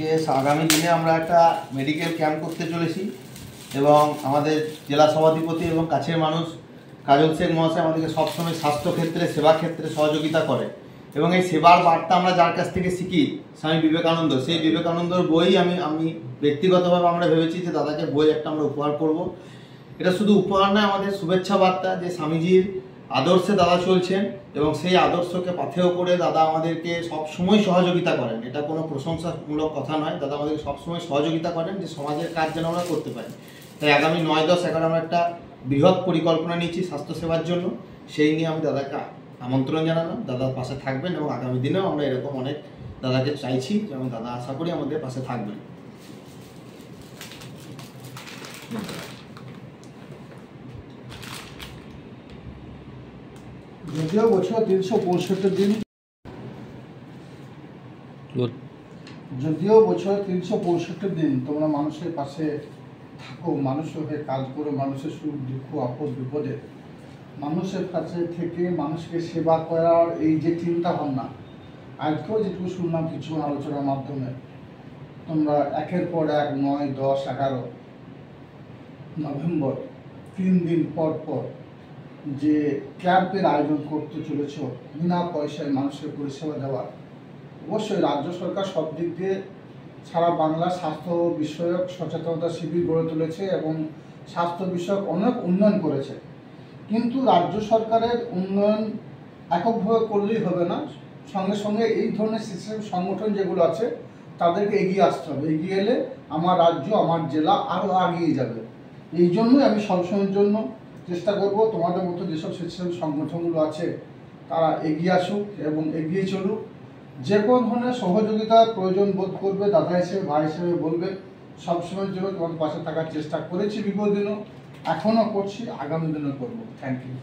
আজকে আগামী দিনে আমরা একটা মেডিকেল ক্যাম্প করতে চলেছি এবং আমাদের জেলা সভাধিপতি এবং কাছের মানুষ কাজল শেখ মহাশয় আমাদেরকে সবসময় স্বাস্থ্যক্ষেত্রে সেবা ক্ষেত্রে সহযোগিতা করে এবং এই সেবার বার্তা আমরা যার কাছ থেকে শিখি স্বামী বিবেকানন্দ, সেই বিবেকানন্দর বই আমি ব্যক্তিগতভাবে আমরা ভেবেছি যে দাদাকে বই একটা আমরা উপহার করব। এটা শুধু উপহার নয়, আমাদের শুভেচ্ছা বার্তা যে স্বামীজির আদর্শে দাদা চলছেন এবং সেই আদর্শকে পাথেয় করে দাদা আমাদেরকে সবসময় সহযোগিতা করেন। এটা কোনো প্রশংসামূলক কথা নয়, দাদা আমাদেরকে সবসময় সহযোগিতা করেন যে সমাজের কাজ যেন আমরা করতে পারি। তাই আগামী 9, 10, 11 আমরা একটা বৃহৎ পরিকল্পনা নিচ্ছি স্বাস্থ্যসেবার জন্য। সেই নিয়ে আমি দাদাকে আমন্ত্রণ জানালাম, দাদার পাশে থাকবেন এবং আগামী দিনেও আমরা এরকম অনেক দাদাকে চাইছি এবং দাদা আশা করি আমাদের পাশে থাকবেন। যদিও বছর 365 দিন, যদিও বছর 365 দিন তোমরা মানুষের পাশে থাকো, মানুষের হয়ে কাজ করো, মানুষের সুখ দুঃখ আপদ বিপদে মানুষের কাছে থেকে মানুষকে সেবা করার এই যে চিন্তা ভাবনা, আজকেও যেটুকু শুনলাম কিছু আলোচনার মাধ্যমে, তোমরা একের পর এক 9, 10, 11 নভেম্বর 3 দিন পর পর যে ক্যাম্পের আয়োজন করতে চলেছ বিনা পয়সায় মানুষের পরিষেবা দেওয়ার, অবশ্যই রাজ্য সরকার সব দিক দিয়ে সারা বাংলা স্বাস্থ্য বিষয়ক সচেতনতা শিবির গড়ে তুলেছে এবং স্বাস্থ্য বিষয়ক অনেক উন্নয়ন করেছে। কিন্তু রাজ্য সরকারের উন্নয়ন এককভাবে করলেই হবে না, সঙ্গে সঙ্গে এই ধরনের স্বেচ্ছাসেবী সংগঠন যেগুলো আছে তাদেরকে এগিয়ে আসতে হবে। এগিয়ে এলে আমার রাজ্য, আমার জেলা আরও এগিয়ে যাবে। এই জন্যই আমি সবসময়ের জন্য চেষ্টা করব তোমাদের মতো যেসব স্বেচ্ছাসেবী সংগঠনগুলো আছে তারা এগিয়ে আসুক এবং এগিয়ে চলুক। যে কোনো ধরনের সহযোগিতার প্রয়োজন বোধ করবে দাদা হিসেবে, ভাই হিসেবে বলবে। সবসময়ের জন্য তোমাদের পাশে থাকার চেষ্টা করেছি বিগত দিনও, এখনও করছি, আগামী দিনও করবো। Thank you.